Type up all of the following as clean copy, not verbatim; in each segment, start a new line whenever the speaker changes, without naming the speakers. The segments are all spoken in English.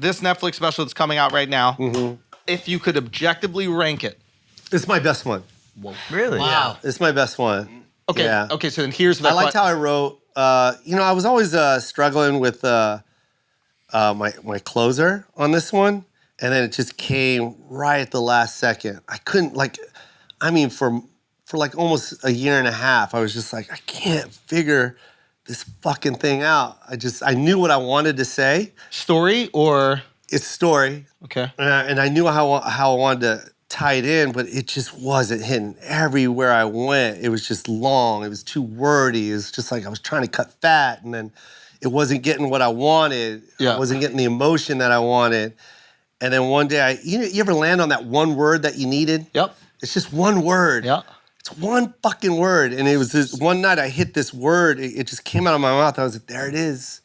This Netflix special that's coming out right now, if you could objectively rank it.
It's my best one.
Whoa.
Really?
Wow.
It's my best one.
Okay.
Yeah.
Okay. So then here's the.
I liked how I wrote. I was always struggling with my closer on this one, and then it just came right at the last second. I couldn't for like almost a year and a half, I was just like, I can't figure this fucking thing out. I knew what I wanted to say.
Story or?
It's story.
Okay.
And I knew how I wanted to tie it in, but it just wasn't hitting. Everywhere I went, it was just long. It was too wordy. It was just like I was trying to cut fat, and then it wasn't getting what I wanted.
Yeah.
I wasn't getting the emotion that I wanted. And then one day, you ever land on that one word that you needed?
Yep.
It's just one word.
Yeah.
It's one fucking word. And it was this one night I hit this word. It just came out of my mouth. I was like, there it is.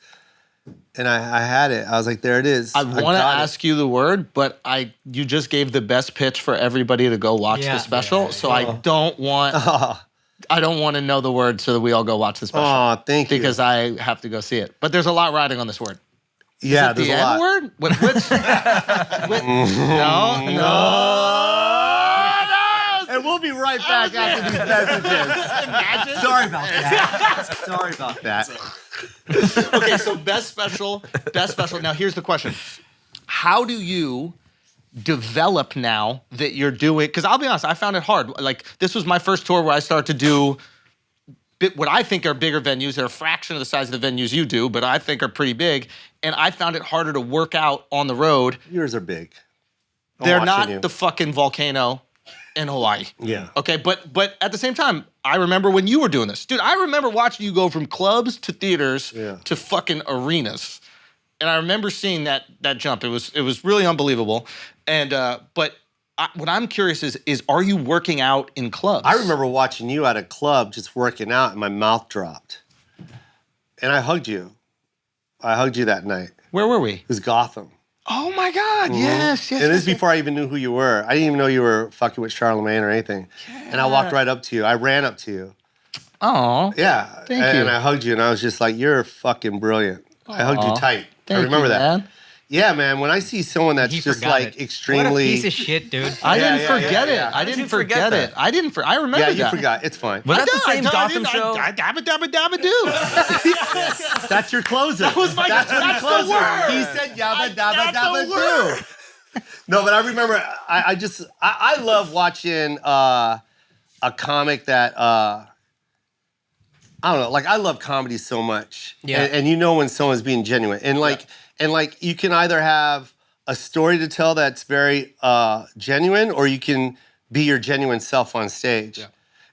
And I had it. I was like, there it is.
I want to ask you the word, but you just gave the best pitch for everybody to go watch the special. So I don't want to know the word so that we all go watch the special.
Oh, thank you.
Because I have to go see it. But there's a lot riding on this word.
Yeah,
Is it
there's
the
a lot.
N-word? No.
And we'll be right back after these messages.
Imagine.
Sorry about that. Sorry about that.
Okay, so best special. Now here's the question. How do you develop now that you're doing, because I'll be honest, I found it hard. Like, this was my first tour where I started to do what I think are bigger venues. They're a fraction of the size of the venues you do, but I think are pretty big. And I found it harder to work out on the road.
Yours are big.
They're not the fucking volcano in Hawaii.
Yeah.
Okay, but at the same time, I remember when you were doing this. Dude, I remember watching you go from clubs to theaters to fucking arenas. And I remember seeing that jump. It was really unbelievable. And what I'm curious is are you working out in clubs?
I remember watching you at a club just working out and my mouth dropped. And I hugged you. I hugged you that night.
Where were we?
It was Gotham.
Oh my God, yes.
And this is before I even knew who you were. I didn't even know you were fucking with Charlemagne or anything. Yeah. And I walked right up to you. I ran up to you.
Oh.
Yeah.
Thank you.
And I hugged you and I was just like, you're fucking brilliant. I hugged you tight. I remember that.
Man.
Yeah, man. When I see someone that's just like extremely...
What a piece of shit, dude.
I didn't forget it. I didn't forget it. I remember that.
Yeah, you forgot. It's fine.
Was that the same Gotham show?
Dabba do.
That's your closer.
That's the word.
He said yabba dabba dabba do. No, but I remember, I love watching a comic that, I don't know, like I love comedy so much.
Yeah.
And you know when someone's being genuine. And like you can either have a story to tell that's very genuine, or you can be your genuine self on stage. Yeah.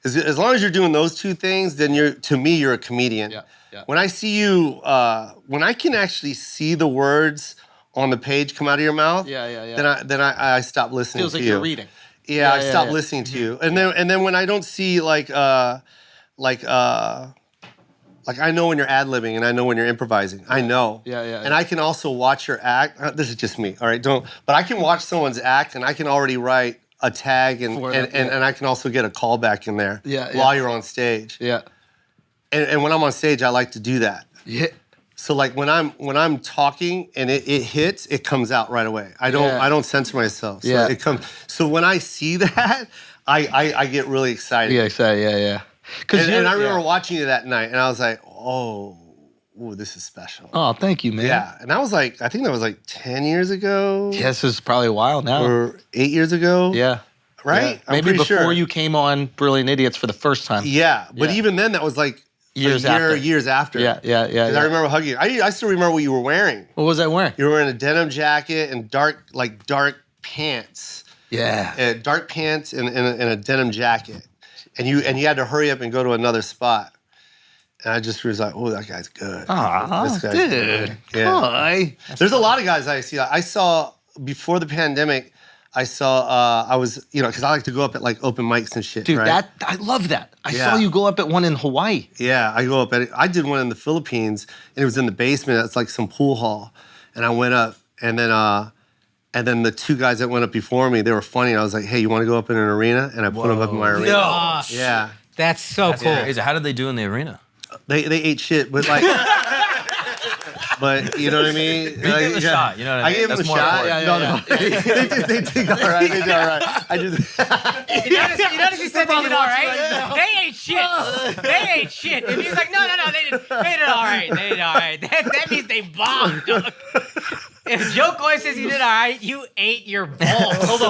As long as you're doing those two things, then to me, you're a comedian. Yeah. Yeah. When I see you, when I can actually see the words on the page come out of your mouth, then I stop listening to you.
Feels like you're reading.
Yeah, I stop listening to you. And then when I don't see like I know when you're ad-libbing and I know when you're improvising. I know.
Yeah.
And I can also watch your act. This is just me, all right? But I can watch someone's act and I can already write a tag and I can also get a callback in there while you're on stage.
Yeah.
And when I'm on stage, I like to do that.
Yeah.
So like when I'm talking and it hits, it comes out right away. I don't censor myself. So it comes. So when I see that, I get really excited.
Yeah, excited. Yeah.
And I remember watching you that night, and I was like, oh, this is special.
Oh, thank you, man.
Yeah, and I think that was like 10 years ago.
Yeah, this is probably a while now.
Or 8 years ago.
Yeah.
Right?
Yeah. Maybe before you came on Brilliant Idiots for the first time.
Yeah, but even then, that was like years after. Yeah. Because I remember hugging you. I still remember what you were wearing.
What was I wearing?
You were wearing a denim jacket and dark pants.
Yeah.
Dark pants and a denim jacket. And you had to hurry up and go to another spot. And I just was like, oh, that guy's good.
This guy's good.
Yeah. There's a lot of guys I see. I saw, before the pandemic, I was, because I like to go up at like open mics and shit,
dude,
right?
I love that. I saw you go up at one in Hawaii.
Yeah, I did one in the Philippines, and it was in the basement. It's like some pool hall. And I went up, and then the two guys that went up before me, they were funny. I was like, hey, you want to go up in an arena? And I put them up in my arena.
No.
Yeah.
That's so cool.
Crazy. How did they do in the arena?
They ate shit, but like... But you know what I mean?
You gave him a shot. You know what I mean?
I gave him a
That's more
shot.
important.
They did all right. They did all right. I just.
You notice he said they did all right? They ain't shit. They ain't shit. And he's like, no, they did all right. They did all right. That means they bombed, dog. If Jo Koy says you did all right, you ate your balls.
Hold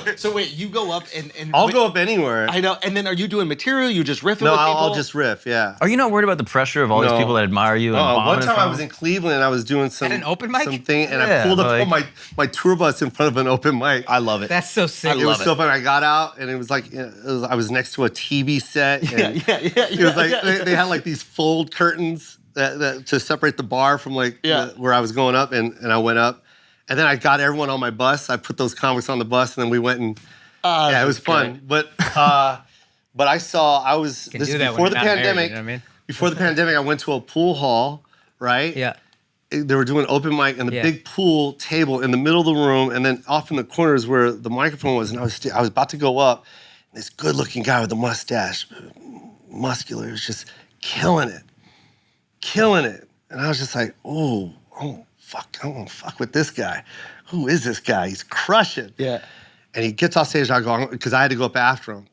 on. So wait, you go up and
I'll go up anywhere.
I know. And then are you doing material? You just riffing
No,
with people?
I'll just riff. Yeah.
Are you not worried about the pressure of all these
No.
people that admire you? And
One
bombing
time I
from?
was in Cleveland and I was doing some
an open mic?
something, and
Yeah,
I pulled up
like-
on my tour bus in front of an open mic.
I love it.
That's so sick.
It was so fun. I got out and it was like I was next to a TV set. And It was like they had like these fold curtains that to separate the bar from like where I was going up, and I went up, and then I got everyone on my bus. I put those comics on the bus, and then we went and it was fun. But I was
Can
this
do that
before
when
the
you're not married,
pandemic.
you know what I mean?
Before the pandemic, I went to a pool hall, right?
Yeah.
They were doing open mic, and the
Yeah.
big pool table in the middle of the room, and then off in the corners where the microphone was, and I was about to go up, and this good-looking guy with a mustache, muscular, was just killing it, and I was just like, oh fuck, I don't want to fuck with this guy. Who is this guy? He's crushing.
Yeah.
And he gets off stage, and I go, because I had to go up after him,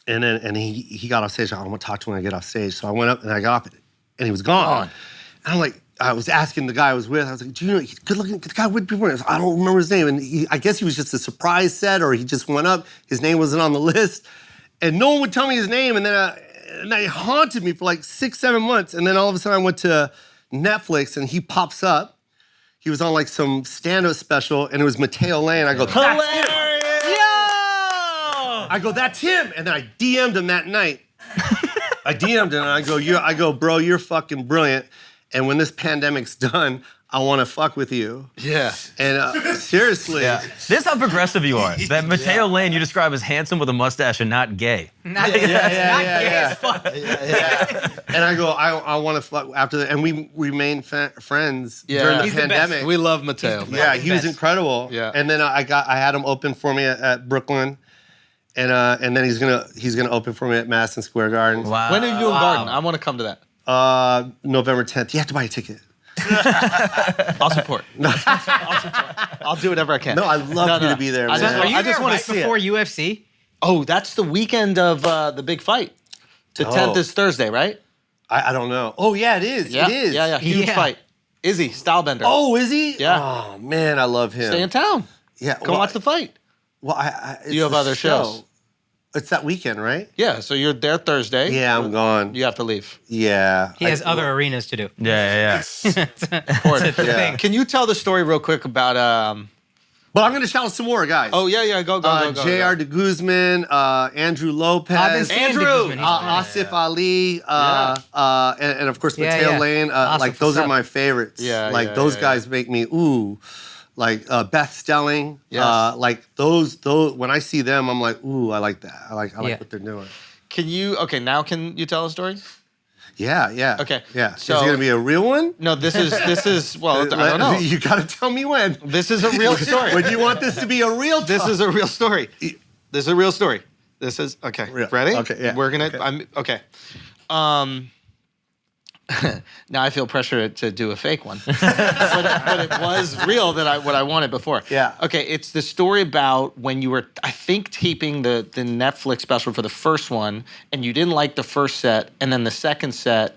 and he got off stage. I'm gonna talk to him when I get off stage. So I went up and I got off, and he was gone. And I'm like, I was asking the guy I was with, I was like, do you know, he's good looking, the guy with before. I don't remember his name. And I guess he was just a surprise set, or he just went up, his name wasn't on the list. And no one would tell me his name. And then it haunted me for like 6-7 months. And then all of a sudden I went to Netflix and he pops up. He was on like some stand-up special, and it was Mateo Lane. I go, that's him. I go, that's him. And then I DM'd him that night. I DM'd him and I go, bro, you're fucking brilliant. And when this pandemic's done, I want to fuck with you.
Yeah.
And seriously.
Yeah. This is how progressive you are. That Mateo Lane you describe as handsome with a mustache and not gay.
Not gay as fuck.
And I go, I want to fuck after that. And we remained friends during the
He's the best.
pandemic.
We love Mateo.
Yeah, he was
best.
incredible.
Yeah.
And then I had him open for me at Brooklyn. And then he's gonna open for me at Madison Square Garden.
Wow.
When are you doing Garden? I want to come to that.
November 10th. You have to buy a ticket.
I'll support. I'll do whatever I can.
No, I'd love for you to be there,
I
man.
Are you
just
there
want
right
to see
before
it.
UFC?
Oh, that's the weekend of the big fight. The 10th is Thursday, right?
I don't know. Oh yeah, it is.
Yeah.
It is.
Yeah. Huge
Yeah.
fight. Izzy, Stylebender.
Oh, is he?
Yeah.
Oh man, I love him.
Stay in town.
Yeah.
Come watch the fight.
Well, it's
You have
the
other
show.
shows.
It's that weekend, right?
Yeah, so you're there Thursday.
Yeah, I'm gone.
You have to leave.
Yeah.
He has other arenas to do.
Yeah.
Important.
Yeah.
Can you tell the story real quick about
But I'm gonna shout out some more guys.
Oh yeah, go.
J.R. de Guzman, Andrew Lopez,
I've been seeing
Andrew,
De Guzman. He's fun.
Asif Ali, and of course
Yeah,
Mateo
yeah.
Lane.
Asif,
Like those
what's
are
up?
my favorites.
Yeah,
like
yeah,
those
yeah,
guys make me ooh. Like Beth Stelling,
Yes.
like those. When I see them, I'm like, ooh, I like that. I like what they're doing.
Can you can you tell a story?
Yeah.
Okay,
Yeah.
so-
is it gonna be a real one?
No, this is well, I don't know.
You gotta tell me when.
This is a real story.
When do you want this to be a real?
This is a real story. This is a real story. This is okay.
Real.
Ready?
Okay, yeah.
We're gonna.
Okay.
I'm okay. Now I feel pressure to do a fake one, but it was real that what I wanted before.
Yeah.
Okay, it's the story about when you were, I think, taping the Netflix special for the first one, and you didn't like the first set, and then the second set,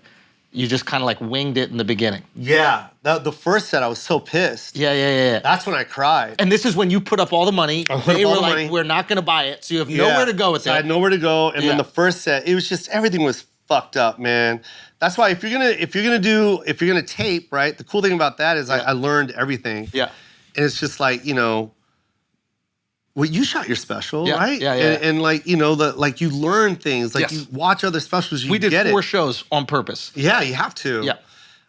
you just kind of like winged it in the beginning.
Yeah. The first set, I was so pissed.
Yeah.
That's when I cried.
And this is when you put up all the money.
put
They
up all
were
the
like,
money.
we're not going to buy it, so you have nowhere to go with
so
it.
I had nowhere to go, and
Yeah.
then the first set, it was just everything was fucked up, man. That's why if you're gonna tape, right? The cool thing about that is I learned everything.
Yeah.
And it's just like, well, you shot your special,
Yeah,
right?
yeah.
And like, you learn things. Like
Yes.
you watch other specials, you
We did
get
4
it.
shows on purpose.
Yeah, you have to.
Yeah.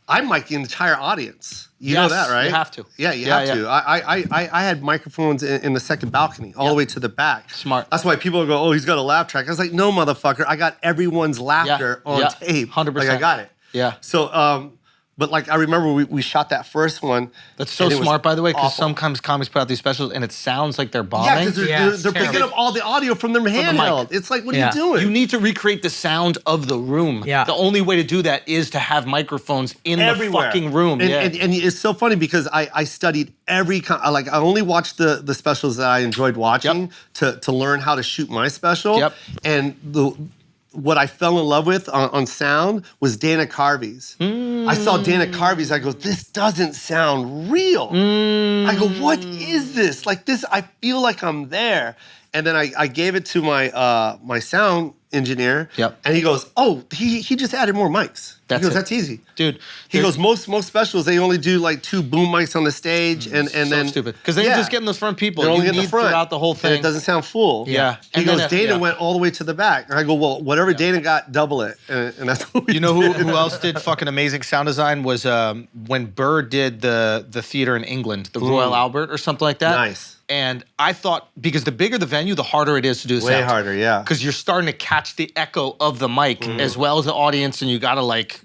I mic the entire audience. You know
Yes,
that, right?
you have to.
Yeah, you
Yeah,
have
yeah.
to. I had microphones in the second balcony, all the way to the back.
Smart.
That's why people go, oh, he's got a laugh track. I was like, no, motherfucker. I got everyone's laughter on tape.
100%.
Like, I got it.
Yeah.
So, But like I remember we shot that first one.
That's so
and it was
smart, by the way, because
awful.
sometimes comics put out these specials and it sounds like they're
Yeah,
bombing.
because
it's
they're picking
terrible.
up all the audio from their handheld. It's like, what are
Yeah.
you doing?
You need to recreate the sound of the room.
Yeah.
The only way to do that is to have microphones in
everywhere.
the fucking room.
And,
yeah.
and it's so funny because I studied every like I only watched the specials that I enjoyed watching to learn how to shoot my special.
Yep.
And what I fell in love with on sound was Dana Carvey's. I saw Dana Carvey's. I go, this doesn't sound real. I go, what is this? Like this, I feel like I'm there. And then I gave it to my my sound engineer.
Yep.
And he goes, oh, he just added more mics.
That's
he goes,
it.
that's easy.
Dude,
He goes, most specials, they only do like 2 boom mics on the stage and
so
then...
stupid. Because then you're just getting those front people.
They're only
You
getting
need
the front.
throughout the whole
And
thing.
it doesn't sound full.
Yeah.
He
And then
goes, Dana
yeah.
went all the way to the back. And I go, well, whatever Dana got, double it. And that's what we
You know who
did.
else did fucking amazing sound design was when Burr did the theater in England, the Royal Albert or something like that.
Nice.
And I thought, because the bigger the venue, the harder it is to do the
Way
sound.
harder, yeah.
Because you're starting to catch the echo of the mic as well as the audience, and you gotta like,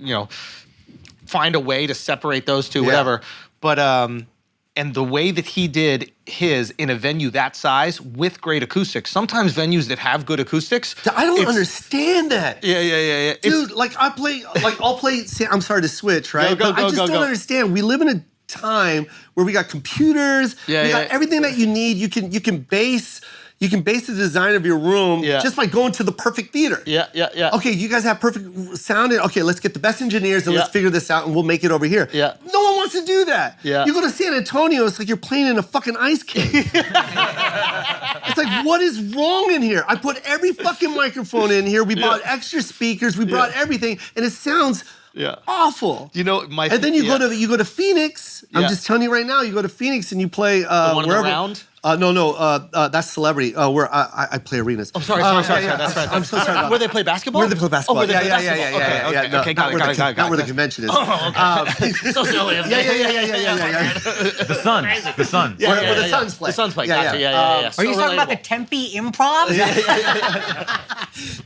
find a way to separate those two, whatever. But and the way that he did his in a venue that size with great acoustics. Sometimes venues that have good acoustics,
I don't
it's-
understand that.
Yeah. It's-
Dude, like I'll play, I'm sorry to switch, right?
Go,
but I just
go.
don't understand. We live in a time where we got computers, we got everything that you need. You can base the design of your room just by going to the perfect theater.
Yeah.
Okay, you guys have perfect sound. Okay, let's get the best engineers and let's
Yeah.
figure this out and we'll make it over here.
Yeah.
No one wants to do that.
Yeah.
You go to San Antonio, it's like you're playing in a fucking ice cave. It's like, what is wrong in here? I put every fucking microphone in here. We bought extra speakers. We brought everything, and it sounds awful.
You know,
And then you go to Phoenix. I'm
Yeah.
just telling you right now. You go to Phoenix and you play
one in the
wherever.
round?
No, that's Celebrity. Where I play arenas.
I'm sorry. That's right.
I'm so sorry about
Where they play basketball?
Where they play basketball.
Oh, where they play
yeah.
basketball.
No,
Okay,
not where the
got it.
convention is.
So silly.
Yeah.
The Suns.
Where the Suns play.
The Suns play.
Yeah,
Gotcha.
yeah.
Yeah.
Are you talking about the Tempe Improv?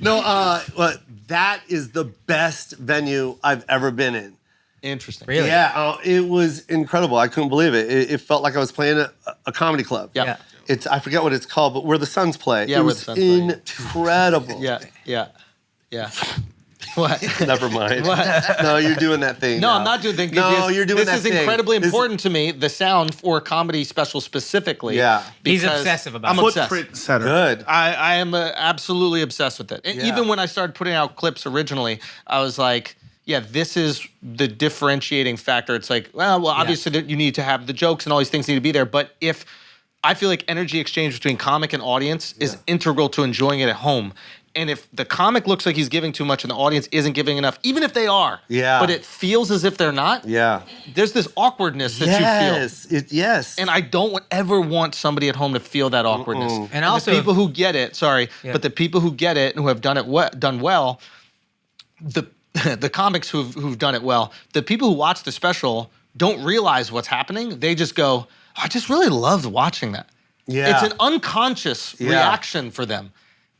No, but that is the best venue I've ever been in.
Interesting.
Really?
Yeah, it was incredible. I couldn't believe it. It felt like I was playing a comedy club.
Yeah.
I forget what it's called, but where the Suns play.
Yeah,
it
where
was
the Suns play.
incredible.
Yeah. What?
Never mind.
What?
No, you're doing that thing.
No,
now.
I'm not doing things.
No, you're doing
this
that
is
thing.
incredibly
This-
important to me, the sound for a comedy special specifically.
Yeah.
He's
because
obsessive about
I'm
it.
obsessed.
Footprint center.
Good.
I am absolutely obsessed with it. And
Yeah.
even when I started putting out clips originally, I was like, yeah, this is the differentiating factor. It's like, well, obviously that you need to have the jokes and all these things need to be there. But if I feel like energy exchange between comic and audience is integral to enjoying it at home. And if the comic looks like he's giving too much and the audience isn't giving enough, even if they are, but it feels as if they're not, there's this awkwardness that you feel.
Yes.
And I don't ever want somebody at home to feel that awkwardness.
And also,
the people who get it, but the people who get it and who have done it done well, the comics who've done it well, the people who watch the special don't realize what's happening. They just go, I just really loved watching that.
Yeah.
It's an unconscious reaction for them.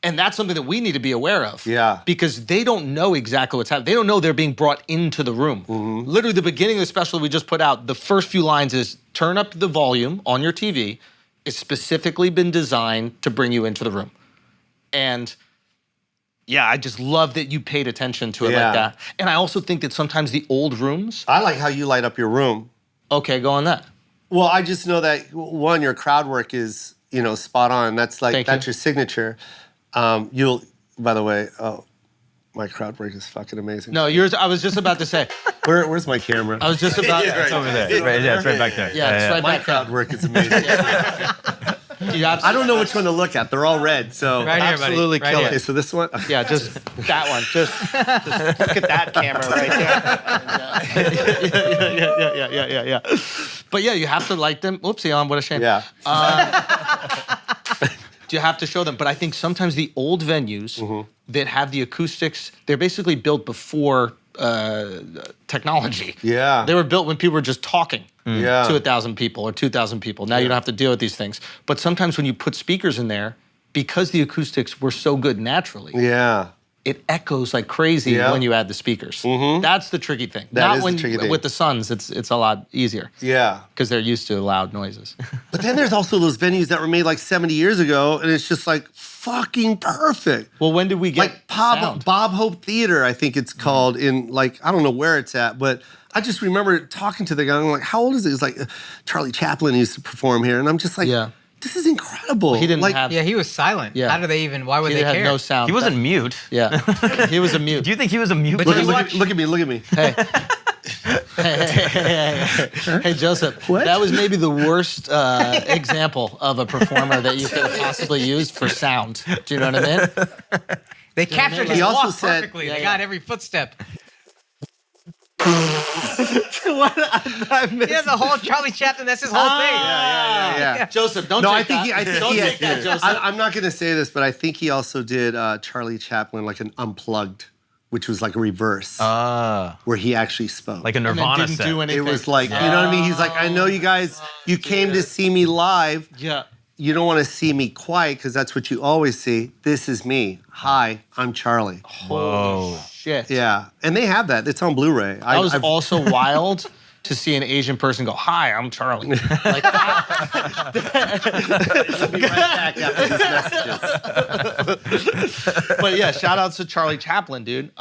And that's something that we need to be aware of.
Yeah.
Because they don't know exactly what's happening. They don't know they're being brought into the room. Literally, the beginning of the special we just put out, the first few lines is, turn up the volume on your TV. It's specifically been designed to bring you into the room. And yeah, I just love that you paid attention to it like that. And I also think that sometimes the old rooms.
I like how you light up your room.
Okay, go on that.
Well, I just know that, one, your crowd work is, spot on. That's your signature. By the way, my crowd work is fucking amazing.
No, yours, I was just about to say.
Where's my camera?
I was just about.
It's over there. It's right back there.
Yeah, it's right
My
back
crowd work is amazing. I don't know which one to look at. They're all red, so
Right here, buddy.
absolutely
Right
kill
here.
it.
Okay, so this one.
Yeah, just that one. Just look at that camera right there. Yeah. But yeah, you have to like them. Whoopsie, what a shame.
Yeah.
You have to show them. But I think sometimes the old venues that have the acoustics, they're basically built before technology.
Yeah.
They were built when people were just talking
Yeah.
to 1,000 people or 2,000 people. Now you don't have to deal with these things. But sometimes when you put speakers in there, because the acoustics were so good naturally,
Yeah.
it echoes like crazy
Yeah.
when you add the speakers. That's the tricky thing.
That
Not
is the
when
tricky thing.
with the Suns, it's a lot easier
Yeah.
because they're used to loud noises.
But then there's also those venues that were made like 70 years ago, and it's just like fucking perfect.
Well, when did we get
Like
sound?
Bob Hope Theater, I think it's called, in like, I don't know where it's at, but I just remember talking to the guy, and I'm like, how old is he? He's like, Charlie Chaplin used to perform here. And I'm just like,
Yeah.
this is incredible.
He didn't
like,
have.
Yeah, he was silent.
Yeah.
How do they even? Why would
He
they
had
care?
no sound.
He wasn't mute.
Yeah, he was a mute.
Do you think he was a mute?
But
look,
you
at, look,
watch-
at, look at me, look at me.
Hey, Joseph.
What?
That was maybe the worst example of a performer that you could have possibly used for sound. Do you know what I mean?
They captured
He
his
also
walk
said-
perfectly.
Yeah,
They
yeah.
got every footstep.
What? I missed.
Yeah, the whole Charlie Chaplin. That's his whole thing.
Yeah.
Joseph, don't
No,
take
I think
that.
he. I think
don't
he
take that, Joseph.
I'm not going to say this, but I think he also did Charlie Chaplin like an unplugged, which was like a reverse, where he actually spoke.
Like a
and then
Nirvana
didn't
set.
do
it
anything.
was like, you know what I mean? He's like, I know you guys, you came to see me live.
Yeah.
You don't want to see me quiet because that's what you always see. This is me. Hi, I'm Charlie.
Whoa.
Shit.
Yeah, and they have that. It's on Blu-ray.
That was also wild to see an Asian person go, "Hi, I'm Charlie." Like that.
I'll be right back after these messages.
But yeah, shout outs to Charlie Chaplin, dude.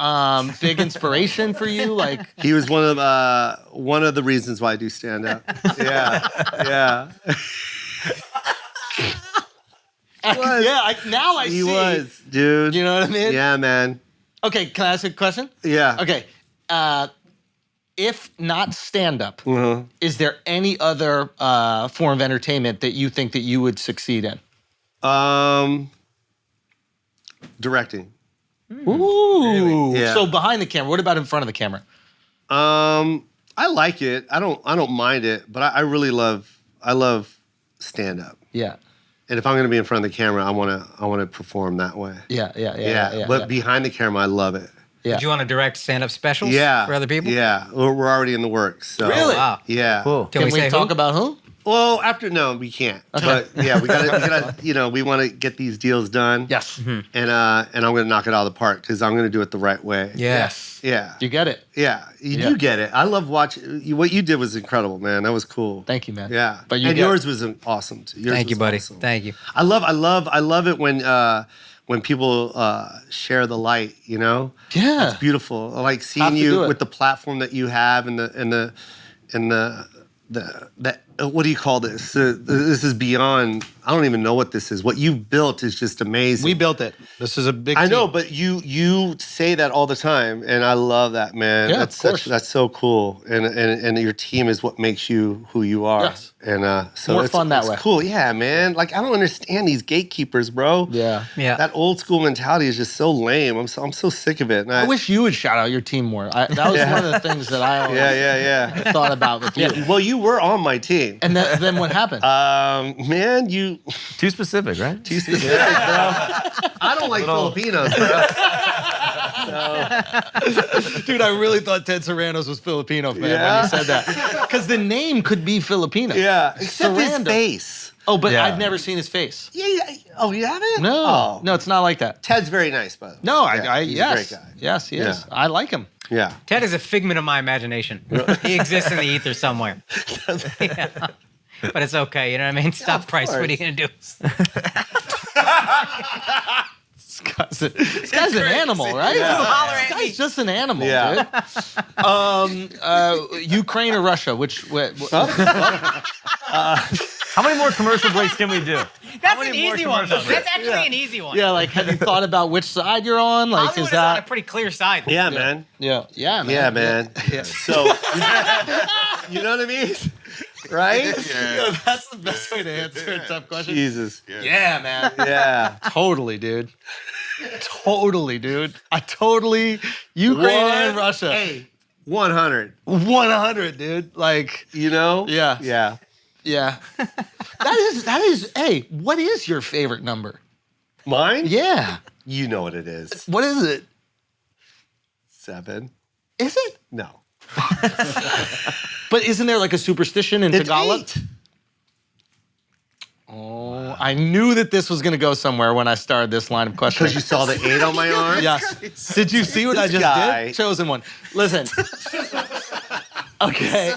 Big inspiration for you. Like,
He was one of the reasons why I do stand up. Yeah.
now I
He
see.
was, dude.
You know what I mean?
Yeah, man.
Okay, can I ask a question?
Yeah.
Okay. If not stand up,
Uh-huh.
is there any other form of entertainment that you think that you would succeed in?
Directing.
Ooh.
Yeah.
So behind the camera. What about in front of the camera?
I like it. I don't mind it, but I really love stand up.
Yeah.
And if I'm going to be in front of the camera, I want to perform that way.
Yeah.
But behind the camera, I love it.
Yeah.
Did you want to direct stand-up specials
Yeah.
for other people?
Yeah. We're already in the works. So.
Really?
Wow.
Yeah.
Cool.
Can we say
talk
who?
about who?
Well, no, we can't. But yeah, we gotta, we want to get these deals done.
Yes.
And I'm gonna knock it out of the park because I'm gonna do it the right way.
Yes.
Yeah.
You get it.
Yeah. You get it. I love watching. What you did was incredible, man. That was cool.
Thank you, man.
Yeah.
But you
and
get
yours was awesome too. Yours
Thank you,
was
buddy.
awesome.
Thank you.
I love it when people share the light. You know.
Yeah.
It's beautiful. I like
Have
seeing
to do
you
it.
with the platform that you have and the what do you call this? This is beyond. I don't even know what this is. What you've built is just amazing.
We built it. This is a big
I
team.
know, but you say that all the time, and I love that, man.
Yeah,
that's
of course.
that's so cool, and your team is what makes you who you are.
Yes.
And so
More
it's,
fun that
it's
way.
Cool, yeah, man. Like I don't understand these gatekeepers, bro.
Yeah.
Yeah.
That old school mentality is just so lame. I'm so sick of it. And
I wish you would shout out your team more. That was one of the things that I always
Yeah.
thought about with you.
Well, you were on my team.
And then what happened?
Man, you
Too specific, right?
too specific, bro. I don't like Filipinos, bro.
Dude, I really thought Ted Sarandos was Filipino, man, when
Yeah?
you said that. Because the name could be Filipino.
Yeah, except his
Sarando.
face.
Oh, but
Yeah.
I've never seen his face.
Yeah. Oh, you haven't?
No.
Oh.
No, it's not like that.
Ted's very nice, by the way.
No,
Yeah, he's
yes.
a great guy.
Yes, he is.
Yeah.
I like him.
Yeah.
Ted is a figment of my imagination. He exists in the ether somewhere. Yeah. But it's okay, you know what I mean? Stop Price. What are you going to do?
This guy's an animal, right?
Holler
This
at me.
guy's just an animal,
Yeah.
dude. Ukraine or Russia?
How many more commercial breaks can we do?
That's
many
an
more
easy one, though.
commercials?
That's actually an easy one.
Yeah, like, have you thought about which side you're on? Like,
Hollywood
is
is on a
that?
pretty clear side.
Yeah, man.
Yeah, man.
Yeah, man. So, you know what I mean? Right?
Yeah, that's the best way to answer a tough question.
Jesus.
Yeah, man.
Yeah.
Totally, dude. Totally, dude. Ukraine and Russia.
Hey, 100.
100, dude. Like,
You know?
Yeah.
Yeah.
yeah. That is, hey, what is your favorite number?
Mine?
Yeah.
You know what it is.
What is it?
7.
Is it?
No.
But isn't there like a superstition in
It's
Tagalog?
8.
Oh, I knew that this was going to go somewhere when I started this line of questioning.
Because you saw the 8 on my arm?
Yes. Did you see what I just
guy.
did? Chosen one. Listen. Okay.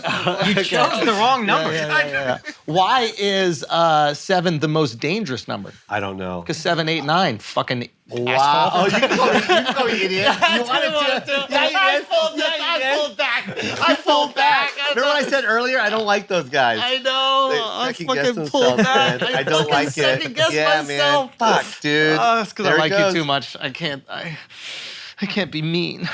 You chose the wrong number.
Yeah. Why is 7 the most dangerous number?
I don't know.
Because 7, 8, 9, fucking
Wow. Oh,
asshole.
you call me idiot. You wanted to. Yeah, you did.
I pulled back. I pulled back.
Remember what I said earlier? I don't like those guys.
I know.
They
I
second guess
fucking pulled
themselves,
back.
man. I don't
fucking
like it.
second guess
Yeah,
myself.
man. Fuck, dude.
It's because I
There it
like you
goes.
too much. I can't be mean.